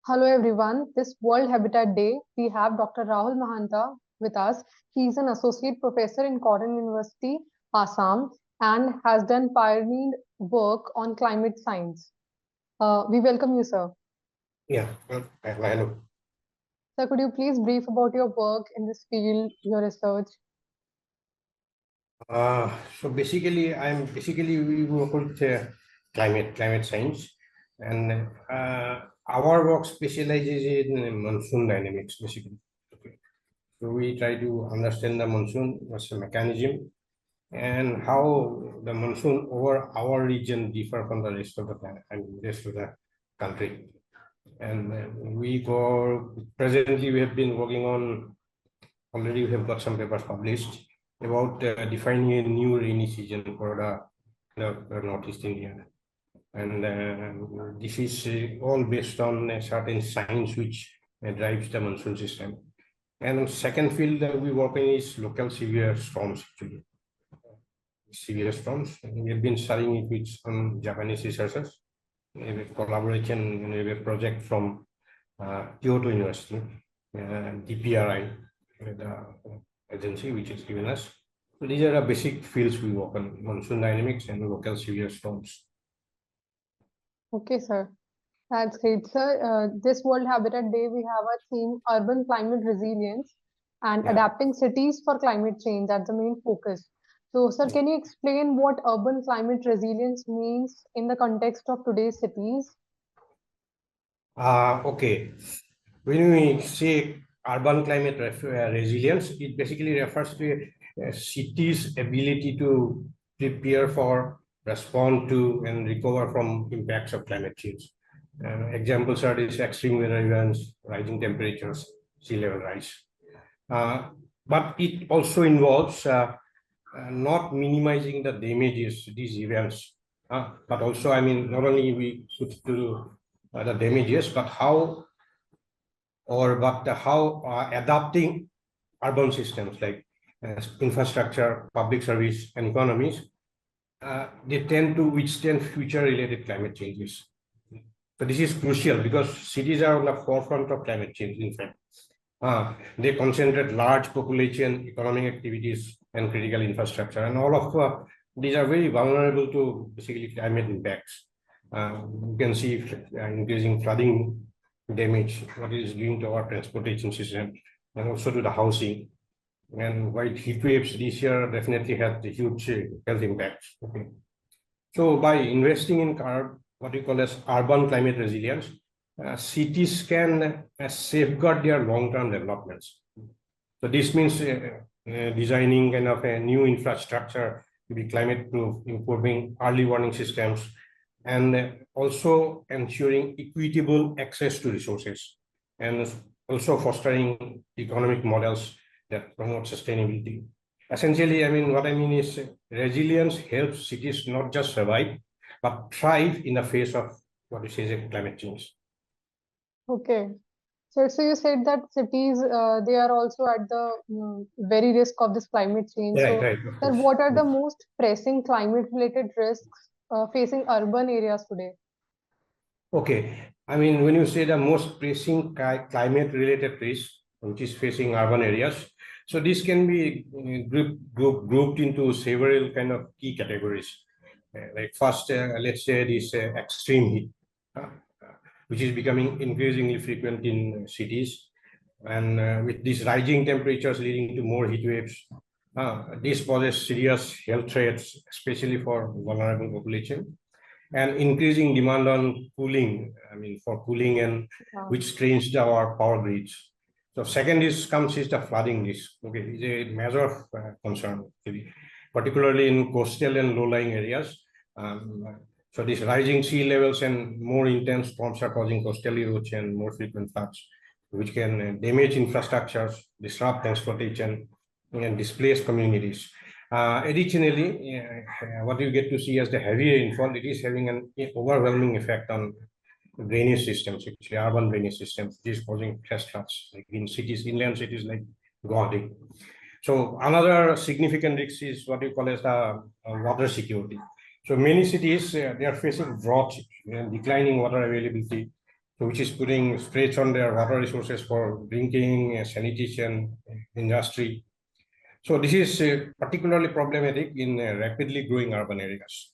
Hello everyone. This World Habitat Day, we have Dr. Rahul Mahanta with us. He is an associate professor in Cotton University, Assam, and has done pioneering work on climate science. We welcome you, sir. Hello. Sir, could you please brief about your work in this field, your research? So basically we work with climate science, and our work specializes in monsoon dynamics basically. Okay. So we try to understand the monsoon, what's the mechanism, and how the monsoon over our region differ from the rest of the planet, I mean rest of the country. And we go presently we have been working on, already we have got some papers published about defining a new rainy season for the Northeast India. And this is all based on a certain science which drives the monsoon system. And second field that we work in is local severe storms, actually. Severe storms. We have been studying it with some Japanese researchers. We have a collaboration, we have a project from Kyoto University, DPRI, the agency which is given us. So these are the basic fields we work on: monsoon dynamics and local severe storms. Okay, sir. That's great, sir. This World Habitat Day, we have a theme urban climate resilience and adapting cities for climate change. That's the main focus. So, sir, can you explain what urban climate resilience means in the context of today's cities? Okay. When we say urban climate resilience, it basically refers to a city's ability to prepare for, respond to, and recover from impacts of climate change. Examples are these extreme weather events, rising temperatures, sea level rise. But it also involves not minimizing the damages these events, but also, I mean, not only we put to the damages, but how adapting urban systems like infrastructure, public service, and economies, they tend to withstand future-related climate changes. So this is crucial because cities are on the forefront of climate change, in fact. They concentrate large population, economic activities, and critical infrastructure, and all of these are very vulnerable to basically climate impacts. You can see increasing flooding damage, what it is doing to our transportation system, and also to the housing. And while heat waves this year definitely had huge health impacts. Okay. So by investing in what we call as urban climate resilience, cities can safeguard their long-term developments. So this means designing kind of a new infrastructure to be climate-proof, improving early warning systems, and also ensuring equitable access to resources, and also fostering economic models that promote sustainability. Essentially, I mean, what I mean is resilience helps cities not just survive, but thrive in the face of what we say is climate change. Okay. So you said that cities, they are also at the very risk of this climate change. Right, So, right. sir, what are the most pressing climate-related risks facing urban areas today? Okay. I mean, when you say the most pressing climate-related risk, which is facing urban areas, so this can be grouped into several kind of key categories. Like first, let's say this extreme heat, which is becoming increasingly frequent in cities, and with these rising temperatures leading to more heat waves, this poses serious health threats, especially for vulnerable population, and increasing demand on cooling, I mean, for cooling, and which strains our power grids. So second comes the flooding risk. Okay, is a major concern, particularly in coastal and low-lying areas. So these rising sea levels and more intense storms are causing coastal erosion, more frequent floods, which can damage infrastructures, disrupt transportation, and displace communities. Additionally, what you get to see as the heavy rainfall, it is having an overwhelming effect on drainage systems, actually urban drainage systems, which is causing flash floods, like in cities, inland cities like Guwahati. So another significant risk is what you call as the water security. So many cities, they are facing drought and declining water availability, so which is putting stress on their water resources for drinking, sanitation, industry. So this is particularly problematic in rapidly growing urban areas.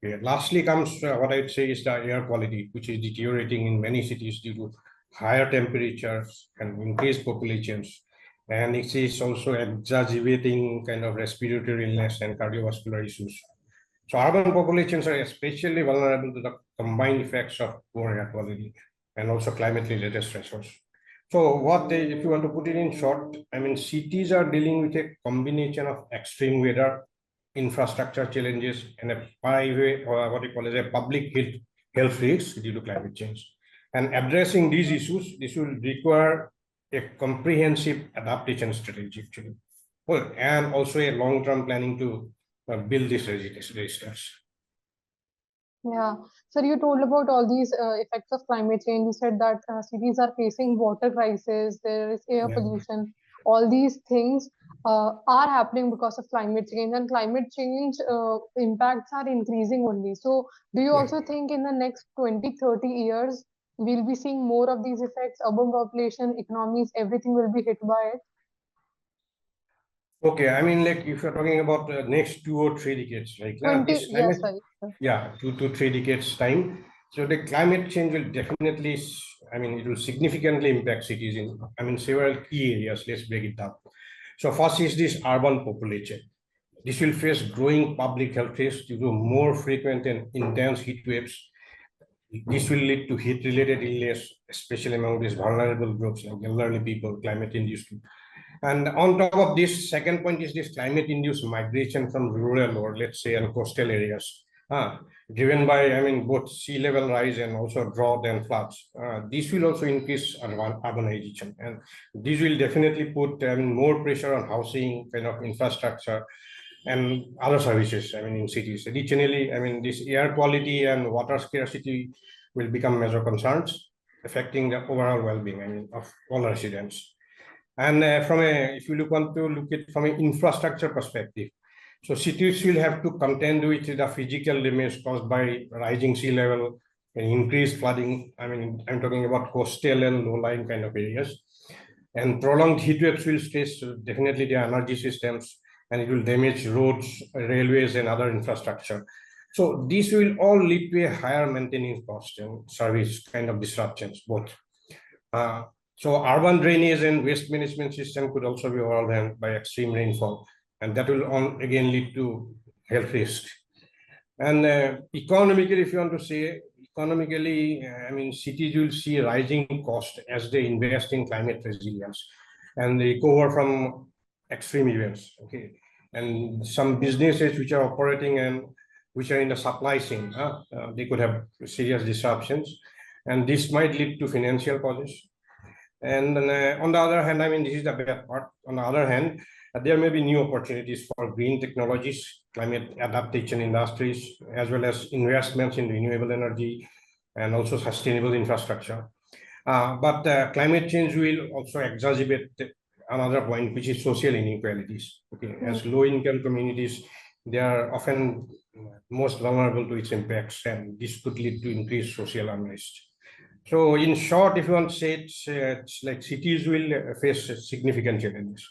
Okay. Lastly comes what I'd say is the air quality, which is deteriorating in many cities due to higher temperatures and increased populations. And it is also exacerbating kind of respiratory illness and cardiovascular issues. So urban populations are especially vulnerable to the combined effects of poor air quality and also climate-related stressors. So what they, if you want to put it in short, I mean, cities are dealing with a combination of extreme weather, infrastructure challenges, and a private, or what you call as a public health risks due to climate change. And addressing these issues, this will require a comprehensive adaptation strategy, actually, well, and also a long-term planning to build this resistance. Yeah. So you told about all these effects of climate change. You said that cities are facing water crisis, there is air Yeah. pollution. All these things are happening because of climate change, and climate change impacts are increasing only. So do you Yeah. also think in the next 20, 30 years, we'll be seeing more of these effects, urban population, economies, everything will be hit by it? Okay, I mean, like if you're talking about the next 2 or 3 decades, like 20, this yes, climate, sorry. yeah, 2 to 3 decades time. So the climate change will definitely, I mean, it will significantly impact cities in, I mean, several key areas. Let's break it down. So first is this urban population. This will face growing public health risks due to more frequent and intense heat waves. This will lead to heat-related illness, especially among these vulnerable groups like elderly people, climate-induced. And on top of this, second point is this climate-induced migration from rural or let's say coastal areas, driven by, I mean, both sea level rise and also drought and floods. This will also increase urbanization, and this will definitely put more pressure on housing, kind of infrastructure, and other services, I mean, in cities. Additionally, I mean, this air quality and water scarcity will become major concerns, affecting the overall well-being, I mean, of all residents. And if you look at from an infrastructure perspective, so cities will have to contend with the physical damage caused by rising sea level and increased flooding. I mean, I'm talking about coastal and low-lying kind of areas. And prolonged heat waves will stress definitely the energy systems, and it will damage roads, railways, and other infrastructure. So this will all lead to a higher maintenance cost and service kind of disruptions, both. So urban drainage and waste management system could also be overwhelmed by extreme rainfall, and that will again lead to health risks. And economically, if you want to say, economically, I mean, cities will see rising cost as they invest in climate resilience and they recover from extreme events. Okay, and some businesses which are operating and which are in the supply chain, they could have serious disruptions, and this might lead to financial causes. And then, on the other hand, I mean, this is the bad part. On the other hand, there may be new opportunities for green technologies, climate adaptation industries, as well as investments in renewable energy and also sustainable infrastructure. But climate change will also exacerbate another point, which is social inequalities. Okay, as low-income communities, they are often most vulnerable to its impacts, and this could lead to increased social unrest. So in short, if you want to say, it's like cities will face significant challenges,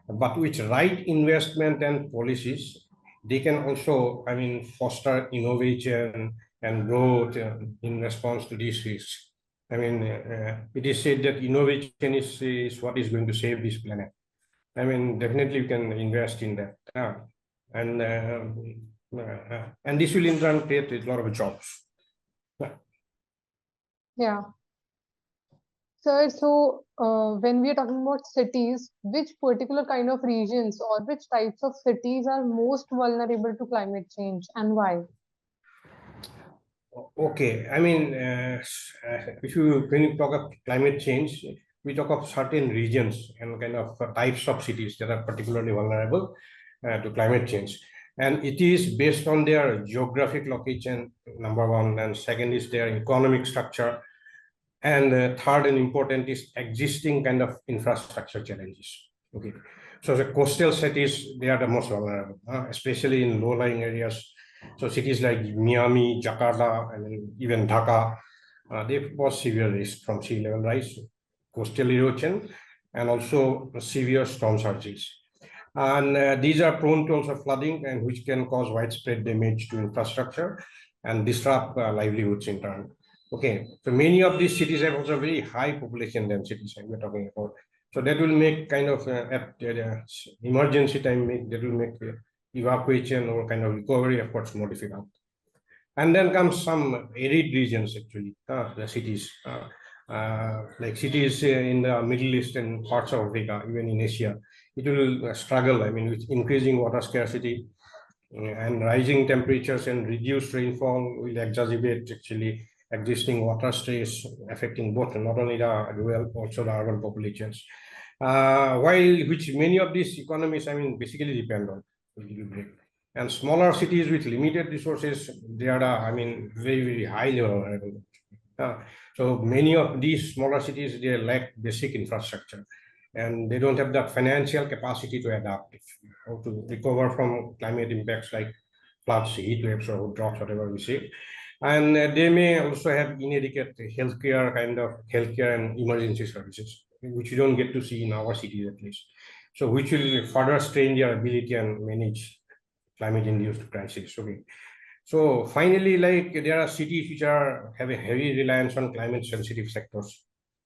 but with right investment and policies, they can also, I mean, foster innovation and growth in response to these risks. I mean, it is said that innovation is what is going to save this planet. I mean, definitely you can invest in that. And this will in turn create a lot of jobs. Yeah. Sir, so when we are talking about cities, which particular kind of regions or which types of cities are most vulnerable to climate change and why? Okay, I mean, when you talk of climate change, we talk of certain regions and kind of types of cities that are particularly vulnerable to climate change. And it is based on their geographic location, number one, and second is their economic structure, and third and important is existing kind of infrastructure challenges. Okay, so the coastal cities, they are the most vulnerable, especially in low-lying areas. So cities like Miami, Jakarta, and even Dhaka, they pose severe risk from sea level rise, coastal erosion, and also severe storm surges. And these are prone to also flooding, and which can cause widespread damage to infrastructure and disrupt livelihoods in turn. Okay, so many of these cities have also very high population densities we're talking about. So that will make kind of at emergency time, that will make evacuation or kind of recovery efforts more difficult. And then comes some arid regions actually, the cities, like cities in the Middle East and parts of Africa, even in Asia, it will struggle, I mean, with increasing water scarcity and rising temperatures and reduced rainfall will exacerbate actually existing water stress, affecting both not only the rural, also the urban populations. While which many of these economies, I mean, basically depend on. And smaller cities with limited resources, they are, I mean, very high level. So many of these smaller cities, they lack basic infrastructure, and they don't have the financial capacity to adapt or to recover from climate impacts like floods, heat waves, or droughts, whatever we say. And they may also have inadequate healthcare and emergency services, which you don't get to see in our cities at least. So which will further strain their ability and manage climate-induced crisis. Okay. So finally, like there are cities which have a heavy reliance on climate-sensitive sectors,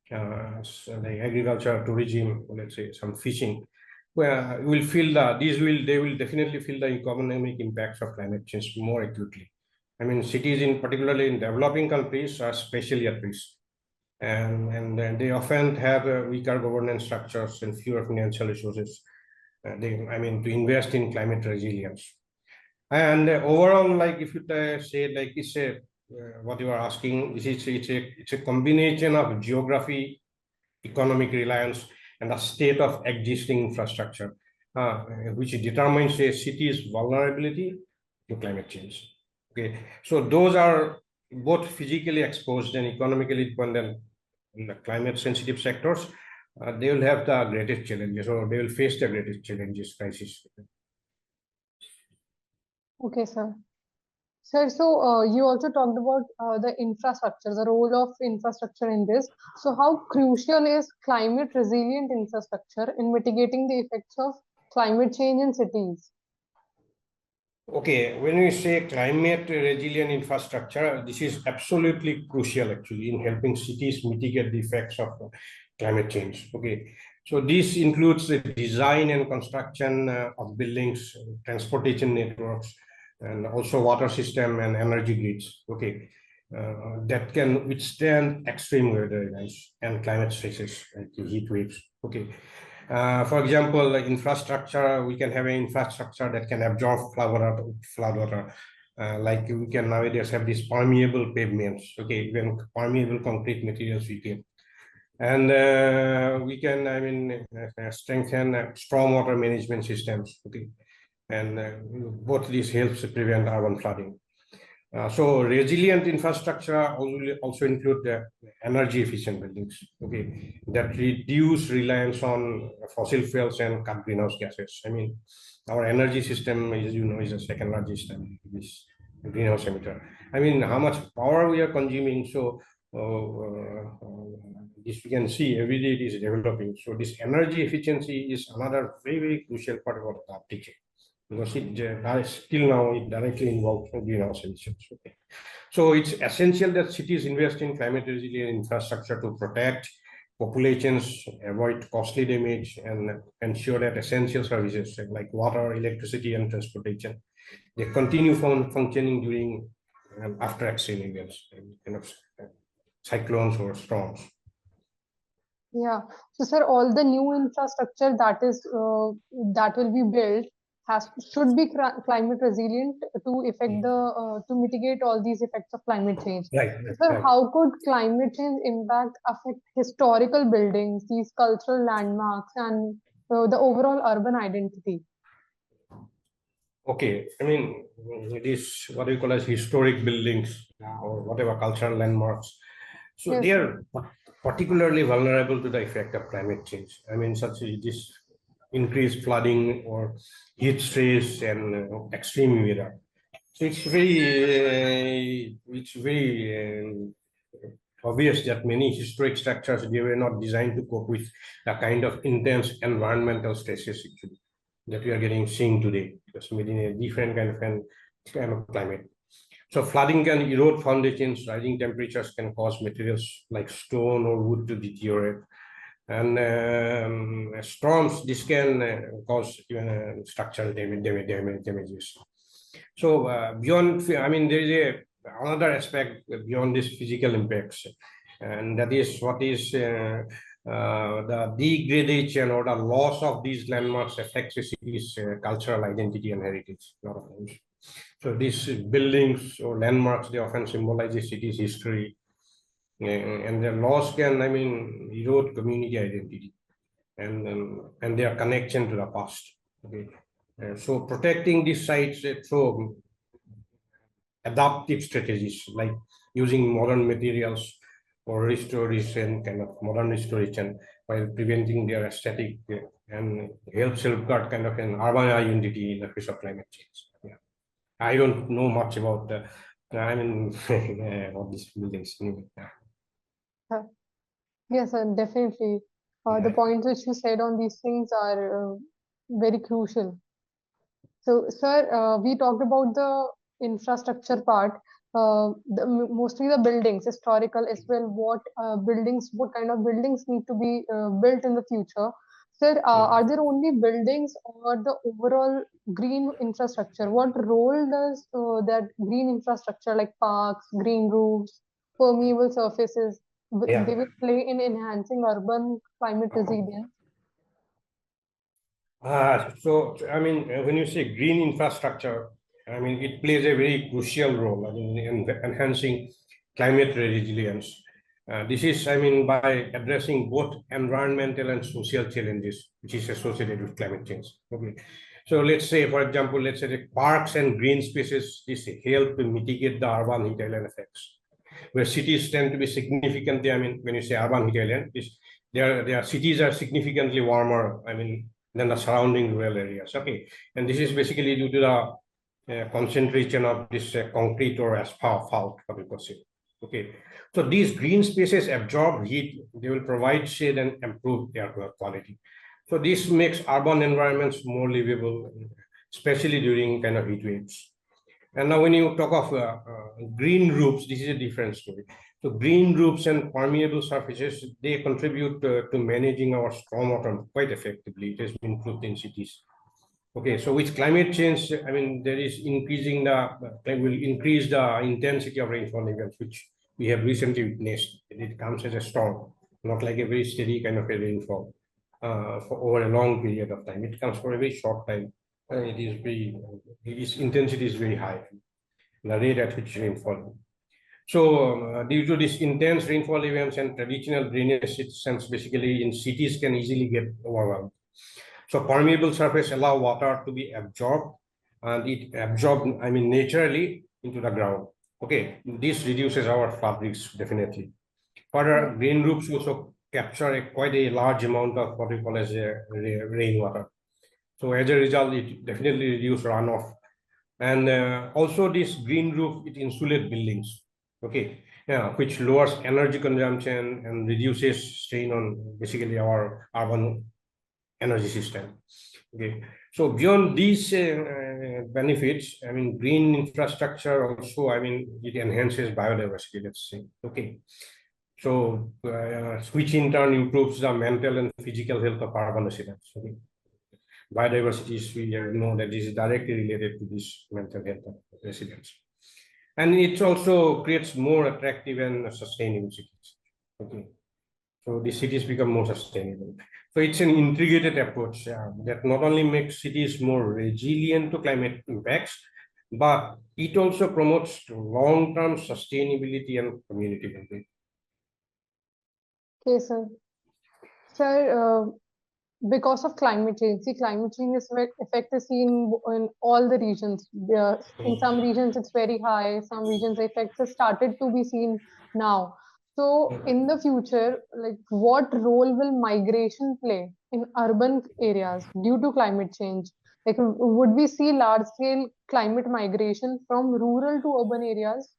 so like agriculture, tourism, let's say some fishing, where you will feel they will definitely feel the economic impacts of climate change more acutely. I mean, cities particularly in developing countries are especially at risk, and they often have weaker governance structures and fewer financial resources. To invest in climate resilience. And overall, like if you say like it's a what you are asking, it's a combination of geography, economic reliance, and the state of existing infrastructure, which determines a city's vulnerability to climate change. Okay, so those are both physically exposed and economically dependent in the climate sensitive sectors. They will have the greatest challenges, or they will face the greatest challenges, crisis. Okay, sir. Sir, so you also talked about the infrastructure, the role of infrastructure in this. So how crucial is climate resilient infrastructure in mitigating the effects of climate change in cities? Okay, when we say climate resilient infrastructure, this is absolutely crucial actually in helping cities mitigate the effects of climate change. Okay, so this includes the design and construction of buildings, transportation networks, and also water system and energy grids. Okay, that can withstand extreme weather events and climate stresses like heat waves. Okay. For example, infrastructure, we can have an infrastructure that can absorb flood water. Like we can nowadays have these permeable pavements, okay, even permeable concrete materials we can. And we can, strengthen stormwater management systems, okay. And both these helps prevent urban flooding. So resilient infrastructure also include the energy efficient buildings, okay, that reduce reliance on fossil fuels and cut greenhouse gases. I mean, our energy system, as you know, is the second largest this greenhouse emitter. I mean, how much power we are consuming. So this we can see every day it is developing. So this energy efficiency is another very crucial part of the uptake, because still now it directly involves greenhouse emissions. Okay. So it's essential that cities invest in climate resilient infrastructure to protect populations, avoid costly damage, and ensure that essential services like water, electricity, and transportation, they continue functioning during and after extreme events, kind of cyclones or storms. Yeah. So, sir, all the new infrastructure that will be built should be climate resilient to mitigate all these effects of climate change. Right. Sir, right. how could climate change impact affect historical buildings, these cultural landmarks, and the overall urban identity? Okay, I mean, it is what we call as historic buildings or whatever cultural landmarks. So Yes, they sir. are particularly vulnerable to the effect of climate change. I mean, such as this increased flooding or heat stress and extreme weather. So it's very obvious that many historic structures, they were not designed to cope with the kind of intense environmental stresses actually that we are seeing today, because made in a different kind of climate. So flooding can erode foundations, rising temperatures can cause materials like stone or wood to deteriorate. And storms, this can cause even structural damages. So beyond, I mean, there is another aspect beyond these physical impacts, and that is what is the degradation or the loss of these landmarks affects the city's cultural identity and heritage a lot of times. So these buildings or landmarks, they often symbolize the city's history, and their loss can, I mean, erode community identity and their connection to the past. Okay, so protecting these sites through adaptive strategies like using modern materials or restoration, kind of modern restoration, while preventing their aesthetic and help safeguard kind of an urban identity in the face of climate change. Yeah. I don't know much about the, I mean, about these buildings. Uh, Yes, sir, definitely. The points which you said on these things are very crucial. So, sir, we talked about the infrastructure part, mostly the buildings, historical as well. What buildings, what kind of buildings need to be built in the future? Sir, are there only buildings or the overall green infrastructure? What role does that green infrastructure like parks, green roofs, permeable surfaces, Yeah. they will play in enhancing urban climate resilience? So, I mean, when you say green infrastructure, I mean, it plays a very crucial role, I mean, in enhancing climate resilience. This is, I mean, by addressing both environmental and social challenges which is associated with climate change. Okay. So let's say, for example, let's say the parks and green spaces, this help to mitigate the urban heat island effects, where cities tend to be significantly, I mean, when you say urban heat island, their cities are significantly warmer, I mean, than the surrounding rural areas. Okay, and this is basically due to the concentration of this concrete or asphalt, what we could say. Okay, so these green spaces absorb heat, they will provide shade and improve air quality. So this makes urban environments more livable, especially during kind of heat waves. And now when you talk of green roofs, this is a different story. So green roofs and permeable surfaces, they contribute to managing our stormwater quite effectively. It has been proved in cities. Okay, so with climate change, I mean, there is increasing will increase the intensity of rainfall events, which we have recently witnessed. It comes as a storm, not like a very steady kind of a rainfall for over a long period of time. It comes for a very short time. Its intensity is very high, the rate at which rainfall. So due to this intense rainfall events and traditional drainage systems, basically in cities can easily get overwhelmed. So permeable surface allow water to be absorbed, and it absorbed, I mean, naturally into the ground. Okay, this reduces our flood risk definitely. Further, green roofs also capture quite a large amount of what we call as rainwater. So as a result, it definitely reduces runoff. And also this green roof, it insulates buildings, okay, yeah, which lowers energy consumption and reduces strain on basically our urban energy system. Okay, so beyond these benefits, I mean, green infrastructure also, I mean, it enhances biodiversity, let's say. Okay, so which in turn improves the mental and physical health of urban residents. Okay, biodiversity is, we know that this is directly related to this mental health of residents. And it also creates more attractive and sustainable cities. Okay. So the cities become more sustainable. So it's an integrated approach that not only makes cities more resilient to climate impacts, but it also promotes long-term sustainability and community building. Okay, sir. Sir, because of climate change, see, climate change is effect is seen in all the regions. In some regions, it's very high. Some regions, the effects have started to be seen now. So, in the future, like, what role will migration play in urban areas due to climate change? Like, would we see large-scale climate migration from rural to urban areas?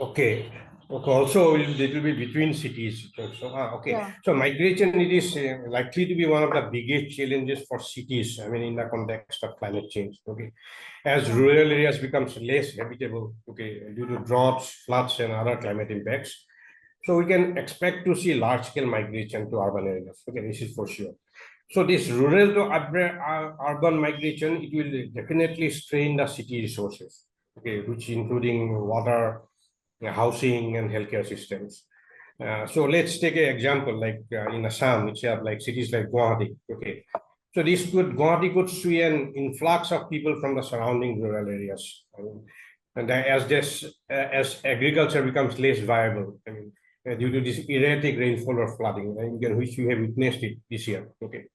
Okay. Okay, also it will be between cities. Okay. Yeah. So migration, it is likely to be one of the biggest challenges for cities. I mean, in the context of climate change. Okay, as Yeah. rural areas becomes less habitable. Okay, due to droughts, floods, and other climate impacts. So we can expect to see large-scale migration to urban areas. Okay, this is for sure. So this rural to urban migration, it will definitely strain the city resources. Okay, which including water, housing, and healthcare systems. So let's take an example like in Assam, which have like cities like Guwahati. Okay, so Guwahati could see an influx of people from the surrounding rural areas. And as agriculture becomes less viable, due to this erratic rainfall or flooding, which we have witnessed it this year. Okay,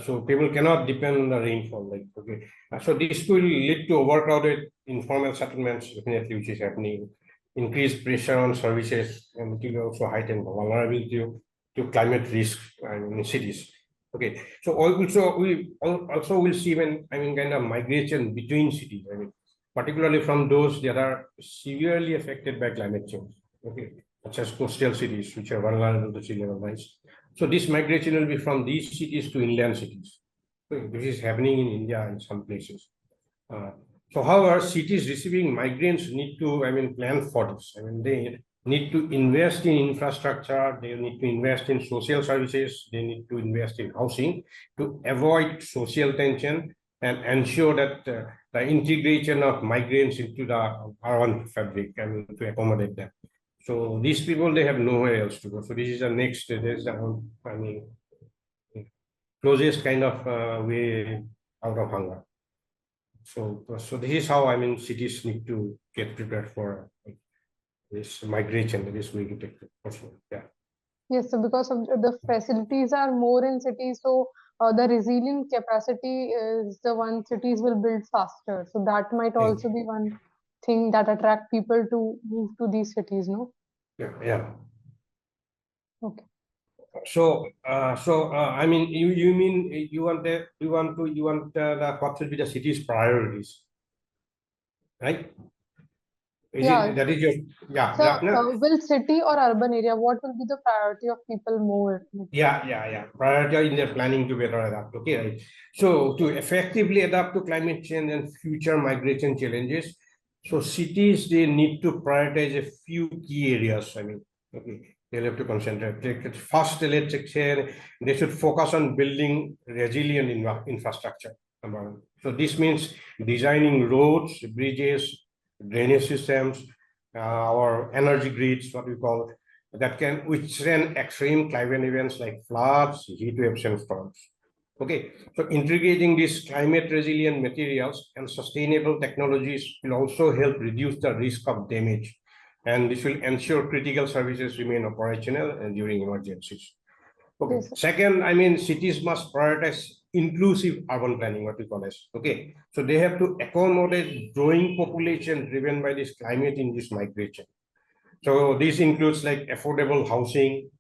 so people cannot depend on the rainfall. Like okay, so this will lead to overcrowded informal settlements, definitely, which is happening. Increased pressure on services, and it will also heighten vulnerability to climate risk in cities. Okay, so also will see when kind of migration between cities. Particularly from those that are severely affected by climate change. Okay, such as coastal cities, which are vulnerable to sea level rise. So this migration will be from these cities to inland cities. This is happening in India in some places. So, however, cities receiving migrants need to, plan for this. They need to invest in infrastructure. They need to invest in social services. They need to invest in housing to avoid social tension and ensure that the integration of migrants into the urban fabric, to accommodate them. So these people, they have nowhere else to go. So this is the next, there's the, closest kind of way out of hunger. So this is how cities need to get prepared for this migration that is going to take place. Yeah. Yes, so because of the facilities are more in cities, so the resilient capacity is the one cities will build faster. So that might Yeah. also be one thing that attract people to move to these cities, no? Yeah. Yeah. Okay. So you mean you want the what should be the city's priorities, right? Yeah. That is your So no. will city or urban area, what will be the priority of people more? Yeah. Priority in their planning to better adapt. Okay, right. So to effectively adapt to climate change and future migration challenges, so cities they need to prioritize a few key areas. Okay, they'll have to concentrate. First, let's say they should focus on building resilient infrastructure. Number one. So this means designing roads, bridges, drainage systems, our energy grids, what we call that can withstand extreme climate events like floods, heat waves, and storms. Okay, so integrating these climate resilient materials and sustainable technologies will also help reduce the risk of damage, and this will ensure critical services remain operational during emergencies. Okay. Yes. Second, cities must prioritize inclusive urban planning, what we call as. Okay. So they have to accommodate growing population driven by this climate-induced migration. So this includes like affordable housing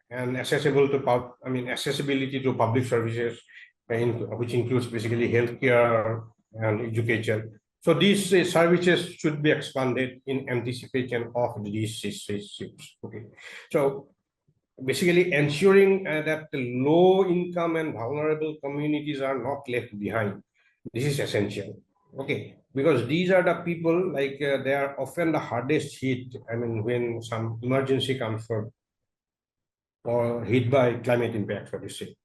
and accessibility to public services, which includes basically healthcare and education. So these services should be expanded in anticipation of these shifts. Okay. So basically ensuring that the low income and vulnerable communities are not left behind. This is essential. Okay, because these are the people like they are often the hardest hit. When some emergency comes for or hit by climate impacts, what you say.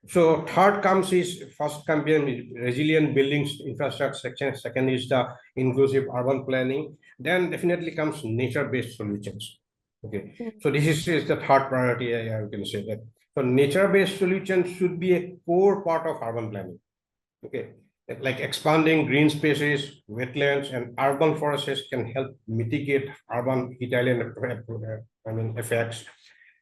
So third comes is first campaign resilient buildings infrastructure section. Second is the inclusive urban planning. Then definitely comes nature-based solutions. Okay, so this is the third priority. I can say that. So nature-based solutions should be a core part of urban planning. Okay, like expanding green spaces, wetlands, and urban forests can help mitigate urban heat island effects,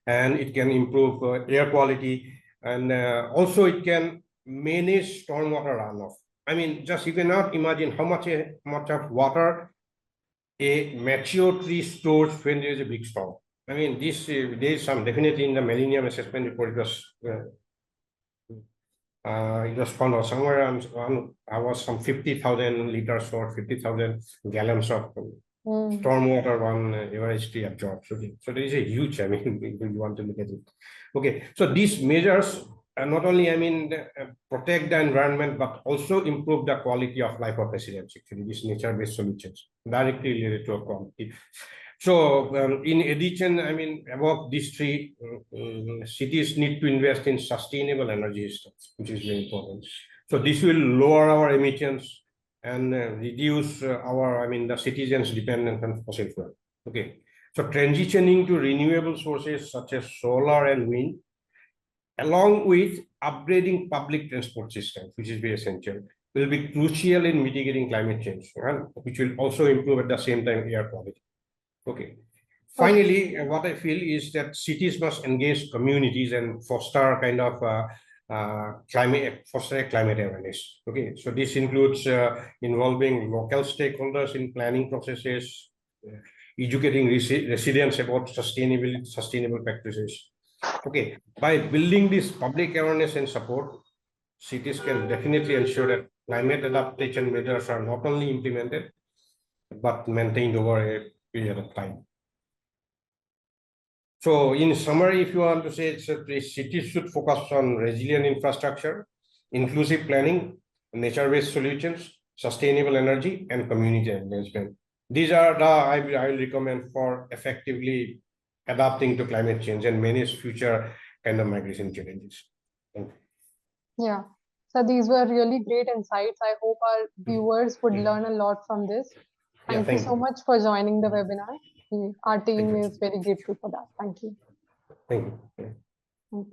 and it can improve air quality, and also it can manage stormwater runoff. Just you cannot imagine how much of water a mature tree stores when there is a big storm. This there is some definitely in the Millennium Assessment Report. It was found out somewhere around I was some 50,000 liters or 50,000 gallons of stormwater one, average tree absorbs. Okay, so there is a huge, I mean, we want to look at it. Okay, so these measures not only, I mean, protect the environment, but also improve the quality of life of residents. Actually, these nature-based solutions directly related to quality. So, in addition, I mean, above these three, cities need to invest in sustainable energy systems, which is very important. So this will lower our emissions and reduce our, I mean, the citizens' dependence on fossil fuel. Okay, so transitioning to renewable sources such as solar and wind, along with upgrading public transport systems, which is very essential, will be crucial in mitigating climate change, which will also improve at the same time air quality. Okay. Finally, what I feel is that cities must engage communities and foster kind of climate awareness. Okay, so this includes involving local stakeholders in planning processes, educating residents about sustainable practices. Okay, by building this public awareness and support, cities can definitely ensure that climate adaptation measures are not only implemented but maintained over a period of time. So in summary, if you want to say, cities should focus on resilient infrastructure, inclusive planning, nature-based solutions, sustainable energy, and community engagement. These are the I will recommend for effectively adapting to climate change and manage future kind of migration challenges. Yeah. So these were really great insights. I hope our viewers would learn a lot from this. Thank you so much for joining the webinar. Our team is very grateful for that. Thank you. Thank you. Thank you.